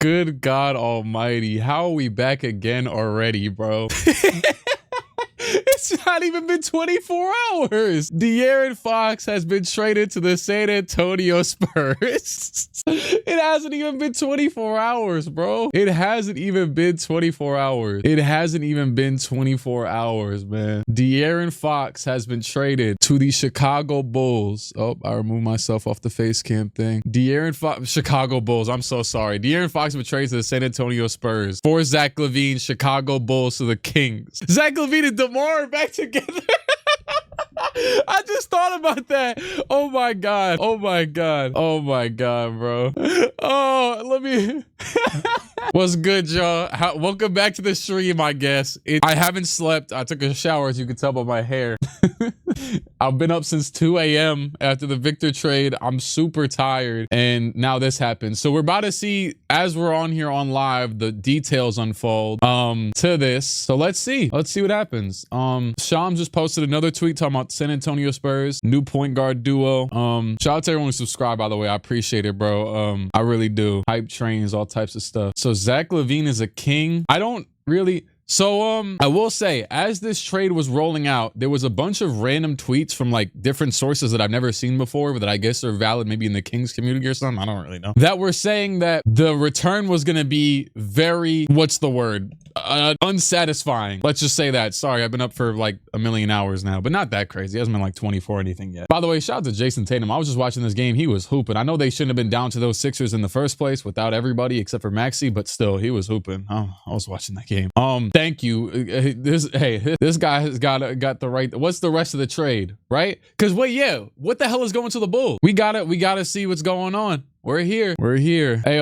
Good God almighty. How are we back again already, bro? It's not even been 24 hours. DeAaron Fox has been traded to the San Antonio Spurs. It hasn't even been 24 hours, bro. It hasn't even been 24 hours. It hasn't even been 24 hours, man. DeAaron Fox has been traded to the Chicago Bulls. Oh, I removed myself off the face cam thing. DeAaron Fox, Chicago Bulls. I'm so sorry. DeAaron Fox has been traded to the San Antonio Spurs for Zach LaVine, Chicago Bulls to the Kings. Zach LaVine and DeMar back together. I just thought about that. Oh my God. Oh my God. Oh my God, bro. Oh, let me. What's good, y'all? Welcome back to the stream, I guess. I haven't slept. I took a shower, as you can tell by my hair. I've been up since 2 a.m. after the Victor trade. I'm super tired, and now this happens. So we're about to see, as we're on here on live, the details unfold to this. So let's see. Let's see what happens. Sham just posted another tweet talking about San Antonio Spurs, new point guard duo. Shout out to everyone who subscribed, by the way. I appreciate it, bro. I really do. Hype trains, all types of stuff. So Zach LaVine is a king. I don't really... So, I will say, as this trade was rolling out, there was a bunch of random tweets from like different sources that I've never seen before, but that I guess are valid maybe in the Kings community or something. I don't really know. That were saying that the return was going to be very, what's the word? Unsatisfying. Let's just say that. Sorry, I've been up for like a million hours now, but not that crazy. It hasn't been like 24 or anything yet. By the way, shout out to Jason Tatum. I was just watching this game. He was hooping. I know they shouldn't have been down to those Sixers in the first place without everybody except for Maxey, but still, he was hooping. I was watching that game. Thank you. This guy has got the right. What's the rest of the trade, right? Because what the hell is going to the Bulls? We gotta see what's going on. We're here. We're here. Hey,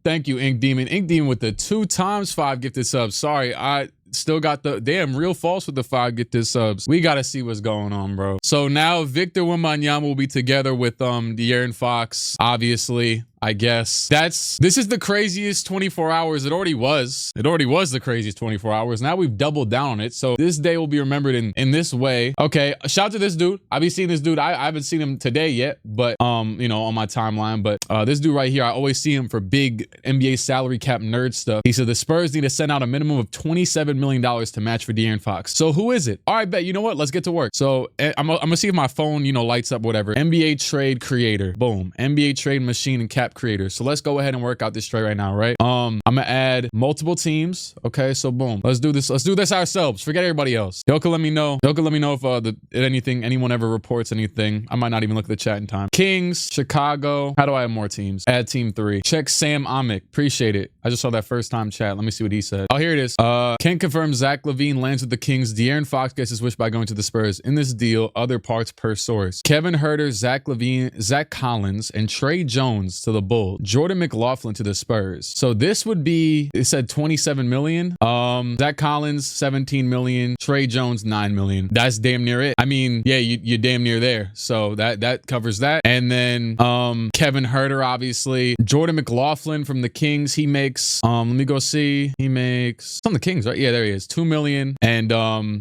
thank you, Ink Demon. Ink Demon with the 2 times 5 gifted subs. Sorry, I still got the damn real false with the 5 gifted subs. We gotta see what's going on, bro. So now Victor Wembanyama will be together with DeAaron Fox, obviously. I guess this is the craziest 24 hours. It already was the craziest 24 hours. Now we've doubled down on it. So this day will be remembered in this way. Okay. Shout out to this dude. I've been seeing this dude. I haven't seen him today yet, but you know, on my timeline, but this dude right here, I always see him for big NBA salary cap nerd stuff. He said the Spurs need to send out a minimum of $27 million to match for DeAaron Fox. So who is it? All right, bet. You know what? Let's get to work. So I'm gonna see if my phone, you know, lights up, whatever. NBA trade creator. Boom. NBA trade machine and cap creators. So let's go ahead and work out this trade right now, right? I'm gonna add multiple teams. Okay, so boom, let's do this. Let's do this ourselves. Forget everybody else. Y'all can let me know. Y'all can let me know if anyone ever reports anything. I might not even look at the chat in time. Kings, Chicago. How do I have more teams? Add team 3. Check Sam Amick. Appreciate it. I just saw that first time chat. Let me see what he said. Oh, here it is. Can confirm Zach LaVine lands with the Kings. DeAaron Fox gets his wish by going to the Spurs. In this deal, other parts per source. Kevin Huerter, Zach LaVine, Zach Collins, and Trey Jones to the Bulls. Jordan McLaughlin to the Spurs. So this would be, it said 27 million. Zach Collins, 17 million. Trey Jones, 9 million. That's damn near it. I mean, yeah, you're damn near there. So that covers that. And then Kevin Huerter, obviously. Jordan McLaughlin from the Kings, he makes, let me go see. He makes, from the Kings, right? Yeah, there he is. 2 million. And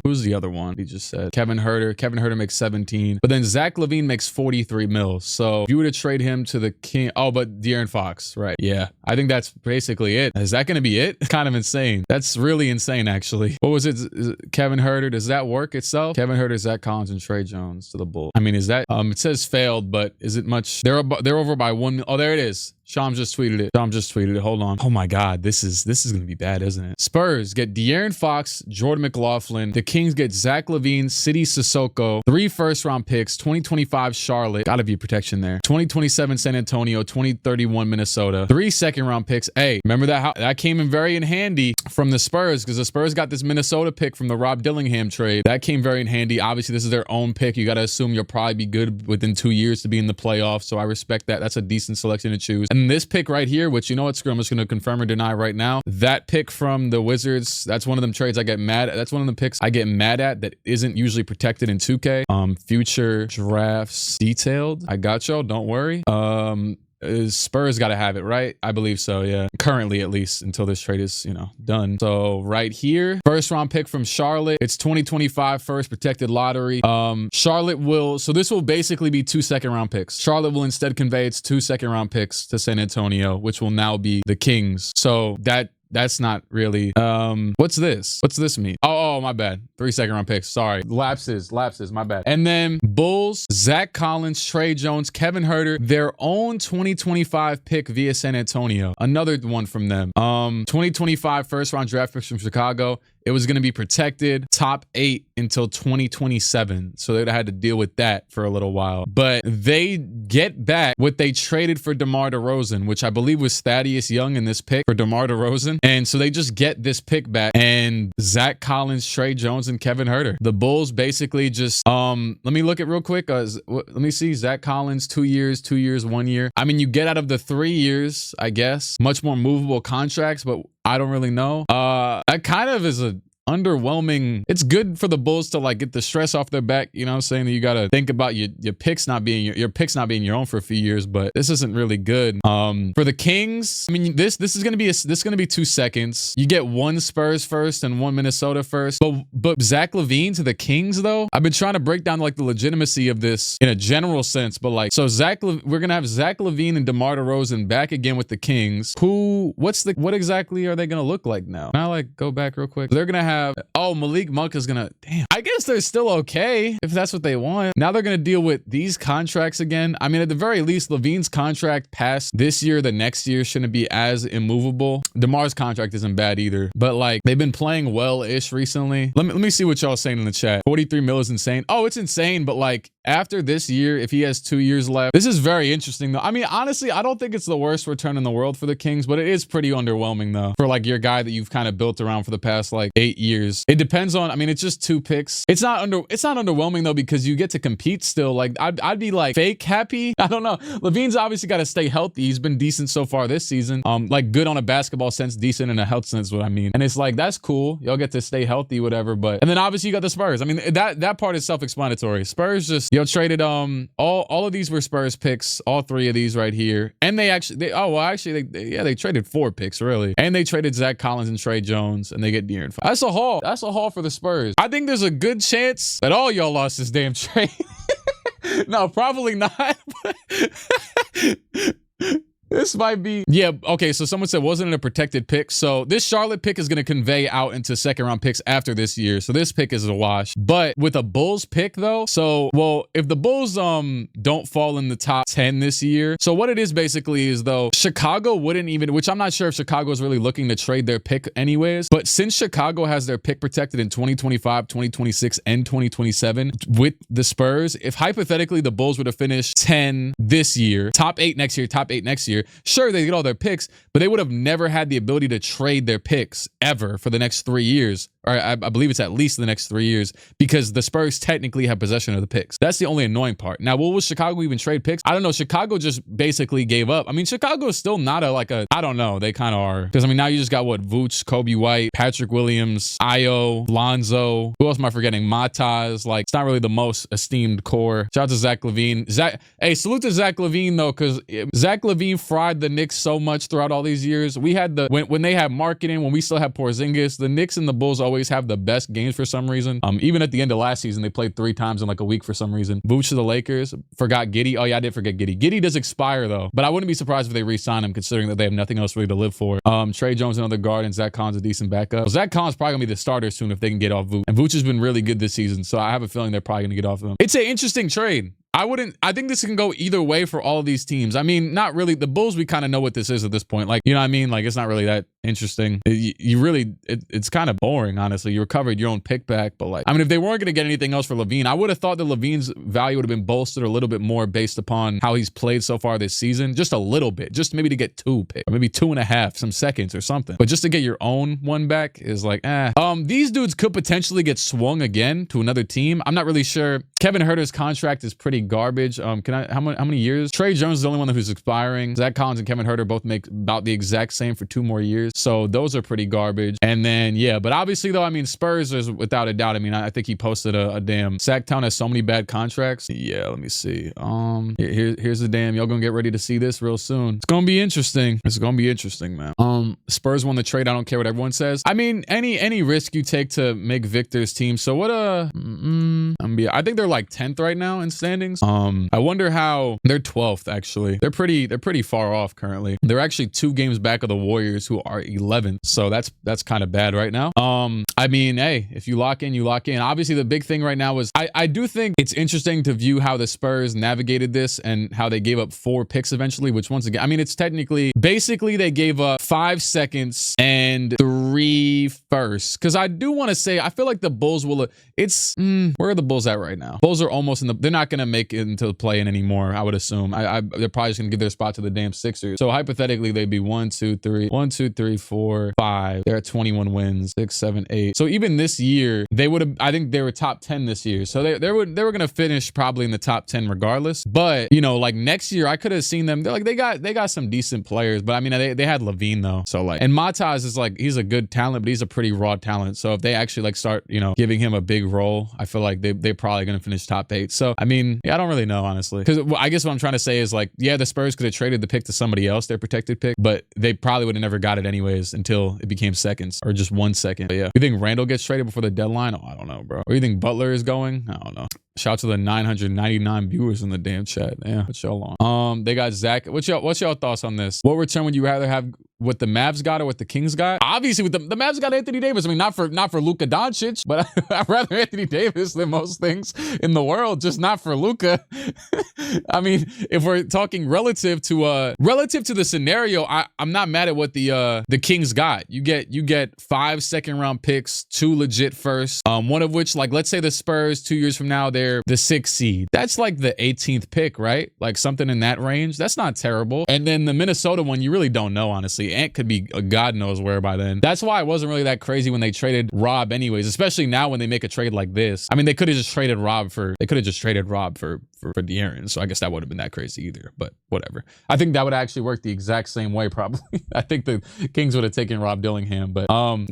who's the other one? He just said Kevin Huerter. Kevin Huerter makes 17. But then Zach LaVine makes 43 mil. So if you were to trade him to the King, oh, but DeAaron Fox, right? Yeah, I think that's basically it. Is that going to be it? It's kind of insane. That's really insane, actually. What was it? Kevin Huerter, does that work itself? Kevin Huerter, Zach Collins, and Trey Jones to the Bulls. I mean, is that, it says failed, but is it much? They're over by 1. Oh, there it is. Sham just tweeted it. Hold on. Oh my God, this is gonna be bad, isn't it? Spurs get DeAaron Fox, Jordan McLaughlin. The Kings get Zach LaVine, City Sissoko, 3 first-round picks, 2025 Charlotte, gotta be protection there. 2027 San Antonio, 2031 Minnesota, 3 second-round picks. Hey, remember that came in very in handy from the Spurs because the Spurs got this Minnesota pick from the Rob Dillingham trade. That came very in handy. Obviously, this is their own pick. You gotta assume you'll probably be good within 2 years to be in the playoffs. So I respect that. That's a decent selection to choose. And this pick right here, which you know what, screw, I'm just going to confirm or deny right now. That pick from the Wizards, that's one of them trades I get mad at. That's one of the picks I get mad at that isn't usually protected in 2K. Future drafts detailed. I got y'all. Don't worry. Spurs got to have it, right? I believe so, yeah. Currently, at least, until this trade is, you know, done. So right here, first round pick from Charlotte. It's 2025 first protected lottery. Charlotte will, so this will basically be 2 second-round picks. Charlotte will instead convey its 2 second-round picks to San Antonio, which will now be the Kings. So that's not really what's this mean? Oh, my bad. 3 second-round picks. Sorry. Lapses, my bad. And then Bulls, Zach Collins, Trey Jones, Kevin Huerter, their own 2025 pick via San Antonio. Another one from them. 2025 first-round draft picks from Chicago. It was going to be protected, top 8 until 2027. So they'd had to deal with that for a little while. But they get back what they traded for DeMar DeRozan, which I believe was Thaddeus Young in this pick for DeMar DeRozan. And so they just get this pick back and Zach Collins, Trey Jones, and Kevin Huerter. The Bulls basically just, let me look at real quick. Let me see. Zach Collins, 2 years, 2 years, 1 year. I mean, you get out of the 3 years, I guess, much more movable contracts, but I don't really know. That kind of is a underwhelming. It's good for the Bulls to like get the stress off their back, you know what I'm saying? That you got to think about your picks not being your picks not being your own for a few years, but this isn't really good. For the Kings, I mean, this is going to be 2 seconds. You get 1 Spurs first and 1 Minnesota first. But Zach LaVine to the Kings though, I've been trying to break down like the legitimacy of this in a general sense, but like, so we're going to have Zach LaVine and DeMar DeRozan back again with the Kings. What exactly are they going to look like now? Can I like go back real quick? They're going to have, oh, Malik Monk is gonna, damn, I guess they're still okay if that's what they want. Now they're gonna deal with these contracts again. I mean, at the very least, LaVine's contract past this year, the next year shouldn't be as immovable. DeMar's contract isn't bad either, but like they've been playing well-ish recently. Let me see what y'all saying in the chat. 43 mil is insane. Oh, it's insane, but like after this year, if he has 2 years left, this is very interesting though. I mean, honestly, I don't think it's the worst return in the world for the Kings, but it is pretty underwhelming though for like your guy that you've kind of built around for the past like 8 years. It depends on, I mean, it's just 2 picks. It's not underwhelming though, because you get to compete still. Like I'd be like fake happy. I don't know. LaVine's obviously got to stay healthy. He's been decent so far this season. Like good on a basketball sense, decent in a health sense, what I mean. And it's like, that's cool. Y'all get to stay healthy, whatever. But, and then obviously you got the Spurs. I mean, that part is self-explanatory. Spurs just, y'all traded, all of these were Spurs picks, all 3 of these right here. And they traded 4 picks really. And they traded Zach Collins and Trey Jones, and they get DeAaron. That's a haul. That's a haul for the Spurs. I think there's a good chance that all y'all lost this damn trade. No, probably not. This might be, yeah, okay, so someone said, wasn't it a protected pick? So this Charlotte pick is going to convey out into second-round picks after this year. So this pick is a wash. But with a Bulls pick, though, so, well, if the Bulls don't fall in the top 10 this year, so what it is basically is, though, Chicago wouldn't even, which I'm not sure if Chicago is really looking to trade their pick anyways, but since Chicago has their pick protected in 2025, 2026, and 2027 with the Spurs, if hypothetically the Bulls would have finished 10 this year, top 8 next year, top 8 next year, sure, they get all their picks, but they would have never had the ability to trade their picks ever for the next 3 years. Or I believe it's at least the next 3 years, because the Spurs technically have possession of the picks. That's the only annoying part. Now, will Chicago even trade picks? I don't know. Chicago just basically gave up. I mean, Chicago is still not I don't know. They kind of are. Because, I mean, now you just got what? Vooch, Kobe White, Patrick Williams, Io, Lonzo. Who else am I forgetting? Mataz. Like, it's not really the most esteemed core. Shout out to Zach LaVine. Hey, salute to Zach LaVine, though, because Zach LaVine fried the Knicks so much throughout all these years. We had when they had marketing, when we still had Porzingis, the Knicks and the Bulls always have the best games for some reason. Even at the end of last season, they played 3 times in like a week for some reason. Vooch to the Lakers. Forgot Giddey. Oh yeah, I did forget Giddey. Giddey does expire though, but I wouldn't be surprised if they re-sign him, considering that they have nothing else really to live for. Trey Jones, another guard, and Zach Collins a decent backup. Well, Zach Collins probably gonna be the starter soon if they can get off Vooch. And Vooch has been really good this season, so I have a feeling they're probably gonna get off of him. It's an interesting trade. I think this can go either way for all of these teams. I mean, not really. The Bulls, we kind of know what this is at this point. Like, you know what I mean? Like, it's not really that interesting. It's kind of boring, honestly. You recovered your own pick back, but like, I mean, if they weren't going to get anything else for LaVine, I would have thought that LaVine's value would have been bolstered a little bit more based upon how he's played so far this season. Just a little bit. Just maybe to get 2 picks, or maybe 2.5, some seconds or something. But just to get your own one back is like, these dudes could potentially get swung again to another team. I'm not really sure. Kevin Huerter's contract is pretty garbage. How many years? Trey Jones is the only one who's expiring. Zach Collins and Kevin Huerter both make about the exact same for 2 more years. So those are pretty garbage. And then, yeah, but obviously though, I mean, Spurs is without a doubt. I mean, I think he posted a damn Sacktown has so many bad contracts. Yeah, let me see. Here's the damn, y'all gonna get ready to see this real soon. It's gonna be interesting. It's gonna be interesting, man. Spurs won the trade. I don't care what everyone says. I mean, any risk you take to make Victor's team. So what I think they're like 10th right now in standings. I wonder how they're 12th actually. They're pretty far off currently. They're actually 2 games back of the Warriors who are 11th. So that's kind of bad right now. I mean, hey, if you lock in, you lock in. Obviously the big thing right now is I do think it's interesting to view how the Spurs navigated this and how they gave up 4 picks eventually, which once again, I mean, it's technically basically they gave up 5 seconds and 3 firsts. Cause I do want to say, I feel like the Bulls will, where are the Bulls at right now? Bulls are almost they're not going to make it into the play-in anymore, I would assume. They're probably just going to give their spot to the damn Sixers. So hypothetically, they'd be 1, 2, 3, 4, 5. They're at 21 wins, 6, 7, 8. So even this year, they would have, I think they were top 10 this year. So they were going to finish probably in the top 10 regardless. But, you know, like next year, I could have seen them. They're like, they got some decent players, but I mean, they had Levine though. So like, and Mataz is like, he's a good talent, but he's a pretty raw talent. So if they actually like start, you know, giving him a big role, I feel like they're probably going to finish top 8. So, I mean, yeah, I don't really know, honestly. Because I guess what I'm trying to say is like, yeah, the Spurs could have traded the pick to somebody else, their protected pick, but they probably would have never got it anyways until it became seconds or just 1 second. But yeah, you think Randall gets traded before the deadline? Oh, I don't know, bro. Or you think Butler is going? I don't know. Shout out to the 999 viewers in the damn chat. Yeah, what y'all on? They got Zach. What's y'all thoughts on this? What return would you rather have? What the Mavs got or what the Kings got? Obviously, with the Mavs got Anthony Davis. I mean, not for Luka Doncic, but I'd rather Anthony Davis than most things in the world, just not for Luka. I mean, if we're talking relative to the scenario, I'm not mad at what the Kings got. You get 5 second-round picks, 2 legit firsts, one of which, like, let's say the Spurs 2 years from now, they're the 6th seed. That's like the 18th pick, right? Like something in that range. That's not terrible. And then the Minnesota one, you really don't know, honestly. Ant could be God knows where by then. That's why it wasn't really that crazy when they traded Rob anyways, especially now when they make a trade like this. I mean, they could have just traded Rob for DeAaron. So I guess that would have been that crazy either, but whatever. I think that would actually work the exact same way probably. I think the Kings would have taken Rob Dillingham, but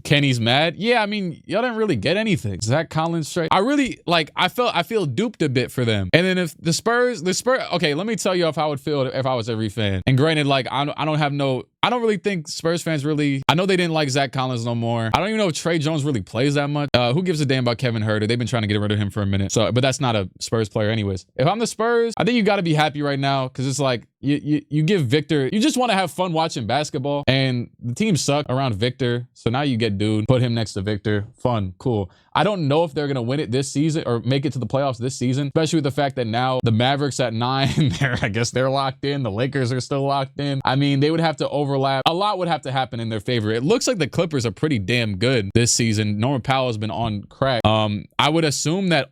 Kenny's mad. Yeah, I mean, y'all didn't really get anything. Zach Collins straight. I really like, I feel duped a bit for them. And then if the Spurs, okay, let me tell you how I would feel if I was every fan. And granted, like, I don't really think Spurs fans really, I know they didn't like Zach Collins no more. I don't even know if Trey Jones really plays that much. Who gives a damn about Kevin Huerter? They've been trying to get rid of him for a minute. So, but that's not a Spurs player anyways. If I'm the Spurs, I think you got to be happy right now because it's like, you give Victor, you just want to have fun watching basketball, and the team suck around Victor. So now you get dude, put him next to Victor. Fun, cool. I don't know if they're going to win it this season or make it to the playoffs this season, especially with the fact that now the Mavericks at 9, I guess they're locked in. The Lakers are still locked in. I mean, they would have to overlap. A lot would have to happen in their favor. It looks like the Clippers are pretty damn good this season. Norman Powell has been on crack. I would assume that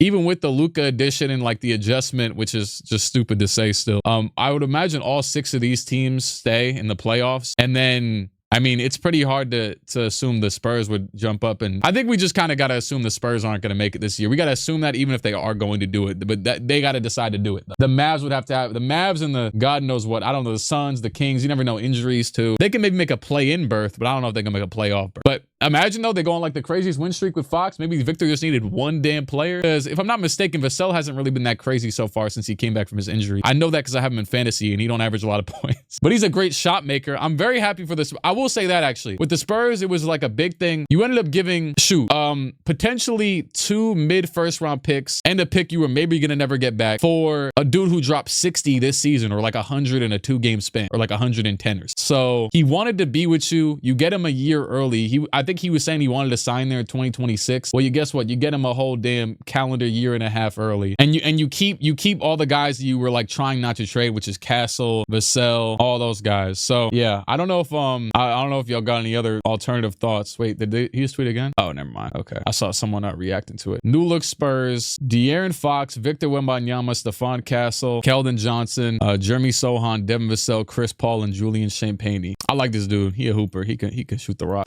even with the Luka addition and like the adjustment, which is just stupid to say still, I would imagine all 6 of these teams stay in the playoffs. And then, I mean, it's pretty hard to assume the Spurs would jump up. And I think we just kind of got to assume the Spurs aren't going to make it this year. We got to assume that even if they are going to do it, but they got to decide to do it. The Mavs would have to have, the Mavs and the God knows what, I don't know, the Suns, the Kings, you never know, injuries too. They can maybe make a play-in berth, but I don't know if they can make a playoff berth. But imagine though, they go on like the craziest win streak with Fox. Maybe Victor just needed one damn player. Because if I'm not mistaken, Vassell hasn't really been that crazy so far since he came back from his injury. I know that because I have him in fantasy and he don't average a lot of points. But he's a great shot maker. I'm very happy for this. I will say that actually. With the Spurs, it was like a big thing. You ended up giving, potentially 2 mid-first round picks and a pick you were maybe going to never get back for a dude who dropped 60 this season or like 100 in a 2-game span or like 110 or so. He wanted to be with you. You get him a year early. I think he was saying he wanted to sign there in 2026. Well, you guess what? You get him a whole damn calendar year and a half early. And you keep all the guys you were like trying not to trade, which is Castle, Vassell, all those guys. So yeah, I don't know if I don't know if y'all got any other alternative thoughts. Wait, did he just tweet again? Oh, never mind. Okay. I saw someone not reacting to it. New look Spurs, De'Aaron Fox, Victor Wembanyama, Stephon Castle, Keldon Johnson, Jeremy Sohan, Devin Vassell, Chris Paul, and Julian Champagny. I like this dude. He a hooper. He can shoot the rock.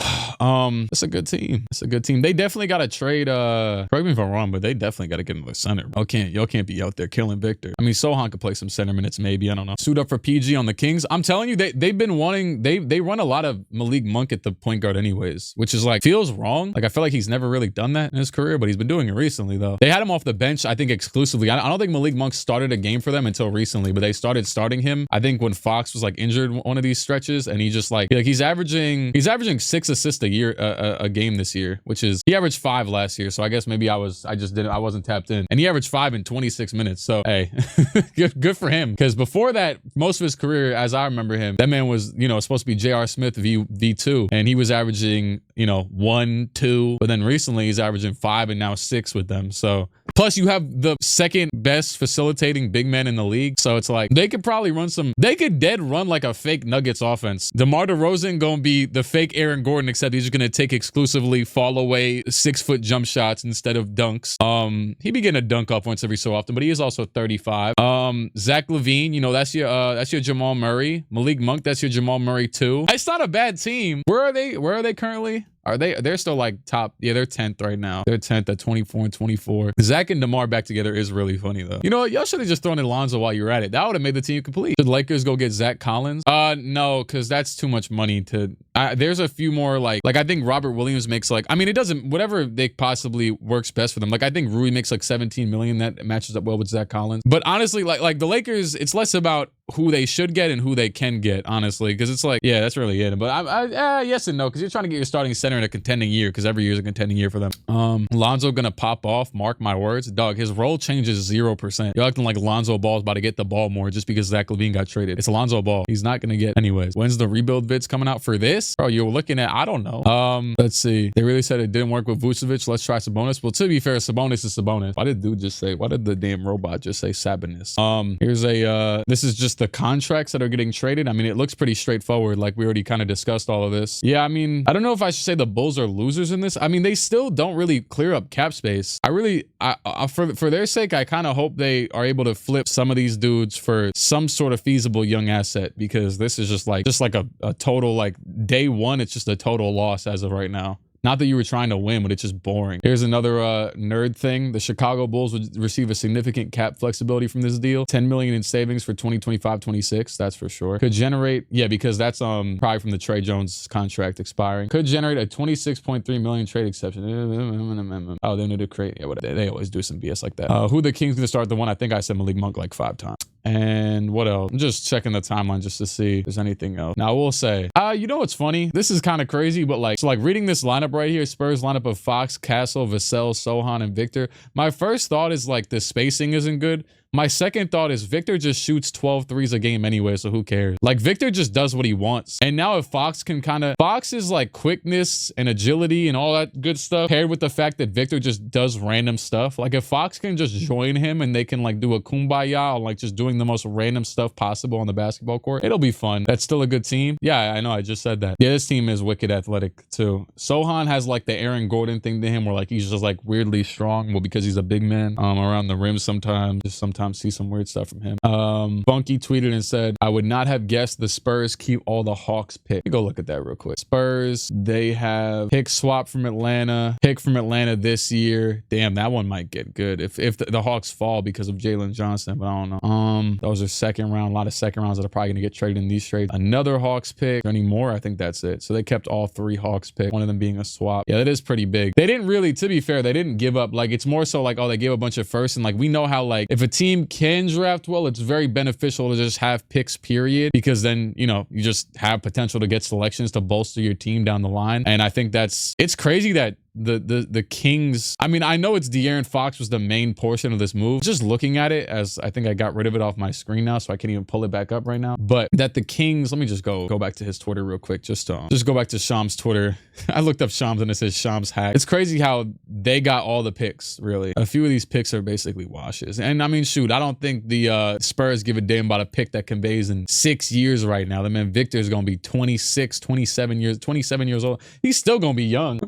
It's a good team. It's a good team. They definitely got to trade. Correct me if I'm wrong, but they definitely got to get another center. Y'all can't be out there killing Victor. I mean, Sohan could play some center minutes, maybe. I don't know. Suit up for PG on the Kings. I'm telling you, they've been wanting. They run a lot of Malik Monk at the point guard, anyways, which is like feels wrong. Like I feel like he's never really done that in his career, but he's been doing it recently though. They had him off the bench, I think, exclusively. I don't think Malik Monk started a game for them until recently, but they started starting him, I think, when Fox was like injured one of these stretches, and he just like he's averaging 6 assists a year a game this year, which is he averaged 5 last year. So I guess maybe I wasn't tapped in, and he averaged 5 in 26 minutes. So hey, good for him, because before that, most of his career, as I remember him, that man was supposed to be J.R. Smith v2, and he was averaging 1, 2, but then recently he's averaging 5 and now 6 with them. So plus you have the second best facilitating big man in the league, so it's like they could probably they could dead run like a fake Nuggets offense. DeMar DeRozan gonna be the fake Aaron Gordon, except he's just gonna take exclusively fall away 6-foot jump shots instead of dunks. He be getting a dunk off once every so often, but he is also 35. Zach LaVine, that's your Jamal Murray. Malik Monk, that's your Jamal Murray too. It's not a bad team. Where are they currently? They're still like top. Yeah, they're 10th right now. They're 10th at 24 and 24. Zach and DeMar back together is really funny though. You know what? Y'all should have just thrown in Lonzo while you were at it. That would have made the team complete. Should Lakers go get Zach Collins? No, because that's too much money to. There's a few more like I think Robert Williams makes it doesn't, whatever they possibly works best for them. Like I think Rui makes like 17 million. That matches up well with Zach Collins. But honestly, like the Lakers, it's less about who they should get and who they can get, honestly, because it's like, yeah, that's really it. But yes and no, because you're trying to get your starting center in a contending year, because every year is a contending year for them. Lonzo gonna pop off, mark my words. Dog, his role changes 0%. You're acting like Lonzo Ball's about to get the ball more just because Zach LaVine got traded. It's Lonzo Ball. He's not gonna get anyways. When's the rebuild vids coming out for this? Bro, you're looking at, I don't know. Let's see. They really said it didn't work with Vucevic. Let's try Sabonis. Well, to be fair, Sabonis is Sabonis. Why did the damn robot just say Sabonis? Here's this is just the contracts that are getting traded. I mean, it looks pretty straightforward. Like we already kind of discussed all of this. Yeah, I mean, I don't know if I should say the Bulls are losers in this. I mean, they still don't really clear up cap space. For their sake, I kind of hope they are able to flip some of these dudes for some sort of feasible young asset, because this is just like a total, like day one, it's just a total loss as of right now. Not that you were trying to win, but it's just boring. Here's another nerd thing. The Chicago Bulls would receive a significant cap flexibility from this deal. 10 million in savings for 2025-26. That's for sure. Could generate, yeah, because that's probably from the Trey Jones contract expiring. Could generate a 26.3 million trade exception. Oh, they need to create. Yeah, whatever. They always do some BS like that. Who the Kings gonna start the one? I think I said Malik Monk like 5 times. And what else? I'm just checking the timeline just to see if there's anything else. Now, I will say, you know what's funny? This is kind of crazy, but like reading this lineup right here, Spurs lineup of Fox, Castle, Vassell, Sohan, and Victor. My first thought is like the spacing isn't good. My second thought is Victor just shoots 12 threes a game anyway, so who cares? Like Victor just does what he wants. And now if Fox can Fox's like quickness and agility and all that good stuff paired with the fact that Victor just does random stuff. Like if Fox can just join him and they can like do a kumbaya on like just doing the most random stuff possible on the basketball court, it'll be fun. That's still a good team. Yeah, I know. I just said that. Yeah, this team is wicked athletic too. Sohan has like the Aaron Gordon thing to him where like he's just like weirdly strong. Well, because he's a big man around the rim sometimes. Sometimes see some weird stuff from him. Bunky tweeted and said, I would not have guessed the Spurs keep all the Hawks pick. Go look at that real quick. Spurs, they have pick swap from Atlanta, pick from Atlanta this year. Damn, that one might get good if the Hawks fall because of Jalen Johnson, but I don't know. Those are second round, a lot of second rounds that are probably gonna get traded in these trades. Another Hawks pick. Any more? I think that's it. So they kept all 3 Hawks pick, one of them being a swap. Yeah, that is pretty big. They didn't really, to be fair, they didn't give up. Like it's more so like, oh, they gave a bunch of firsts, and like we know how like if a team can draft well, it's very beneficial to just have picks, period, because then you just have potential to get selections to bolster your team down the line. And I think it's crazy that the Kings, I mean, I know it's DeAaron Fox was the main portion of this move. Just looking at it, as I think I got rid of it off my screen now, so I can't even pull it back up right now. But that the Kings, let me just go back to his Twitter real quick. Just go back to Shams' Twitter. I looked up Shams and it says Shams hack. It's crazy how they got all the picks, really. A few of these picks are basically washes. And I mean, shoot, I don't think the Spurs give a damn about a pick that conveys in 6 years right now. The man Victor is going to be 27 years old. He's still going to be young.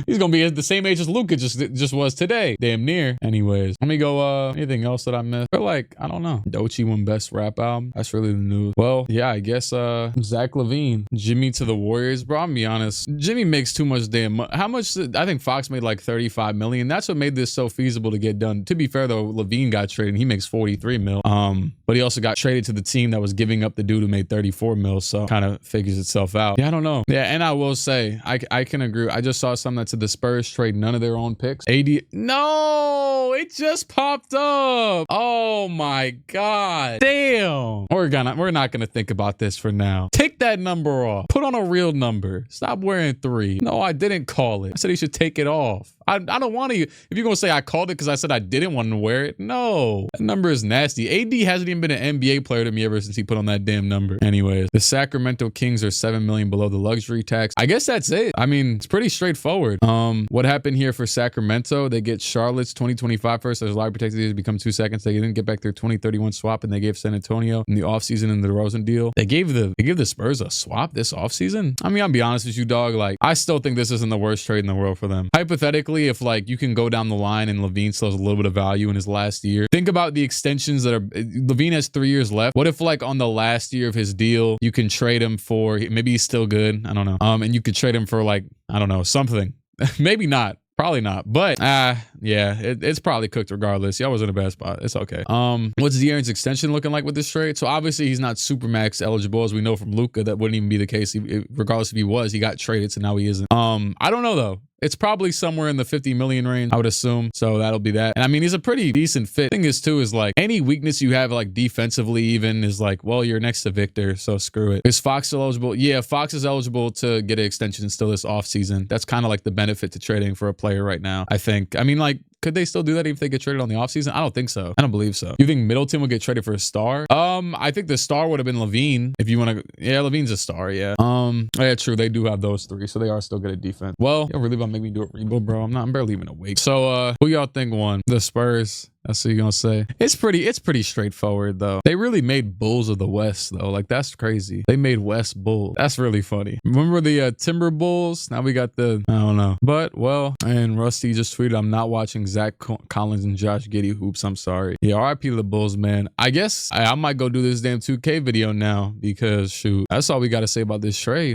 He's gonna be the same age as Luka just was today. Damn near. Anyways, let me go. Anything else that I missed? I feel like, I don't know. Doechii won best rap album. That's really the news. Well, yeah, I guess Zach Levine, Jimmy to the Warriors. Bro, I'm gonna be honest. Jimmy makes too much damn money. How much? I think Fox made like 35 million. That's what made this so feasible to get done. To be fair though, Levine got traded and he makes 43 mil. But he also got traded to the team that was giving up the dude who made 34 mil. So kind of figures itself out. Yeah, I don't know. Yeah, and I will say, I can agree. I just saw something that said the Spurs trade none of their own picks. AD, no, it just popped up. Oh my God. Damn. We're not gonna think about this for now. Take that number off. Put on a real number. Stop wearing 3. No, I didn't call it. I said he should take it off. I don't want to. If you're gonna say I called it because I said I didn't want to wear it, no. That number is nasty. AD hasn't even been an NBA player to me ever since he put on that damn number. Anyways, the Sacramento Kings are 7 million below the luxury tax. I guess that's it. I mean, it's pretty straightforward. What happened here for Sacramento? They get Charlotte's 2025 first. There's a lot of protected years become 2 seconds. They didn't get back their 2031 swap, and they gave San Antonio in the offseason in the DeRozan deal. They gave the Spurs a swap this offseason. I mean, I'll be honest with you, dog. Like, I still think this isn't the worst trade in the world for them. Hypothetically, if like you can go down the line and Levine still has a little bit of value in his last year, think about the extensions that are. Levine has 3 years left. What if like on the last year of his deal, you can trade him for, maybe he's still good. I don't know. And you could trade him for like, I don't know, something. Maybe not. Probably not, but yeah, it's probably cooked regardless. Y'all was in a bad spot. It's okay. What's DeAaron's extension looking like with this trade? So obviously he's not Supermax eligible, as we know from Luka. That wouldn't even be the case. Regardless if he was, he got traded, so now he isn't. I don't know though. It's probably somewhere in the 50 million range, I would assume. So that'll be that. And I mean, he's a pretty decent fit. Thing is too, is like any weakness you have like defensively even is like, well, you're next to Victor, so screw it. Is Fox still eligible? Yeah, Fox is eligible to get an extension still this offseason. That's kind of like the benefit to trading for a player right now, I think. I mean, like, could they still do that if they get traded on the offseason? I don't think so. I don't believe so. You think Middleton would get traded for a star? I think the star would have been Levine. If you want to, yeah, Levine's a star, yeah. Yeah, true. They do have those 3, so they are still good at defense. Well, you're really about to make me do a rebuild, bro. I'm barely even awake. So, who y'all think won? The Spurs. That's what you're gonna say. It's pretty straightforward though. They really made Bulls of the West though. Like, that's crazy. They made West Bulls. That's really funny. Remember the Timber Bulls? Now we got the, I don't know. But well, and Rusty just tweeted, I'm not watching Zach Collins and Josh Giddey hoops. I'm sorry. Yeah, RIP to the Bulls, man. I guess I might go do this damn 2K video now because shoot, that's all we gotta say about this trade.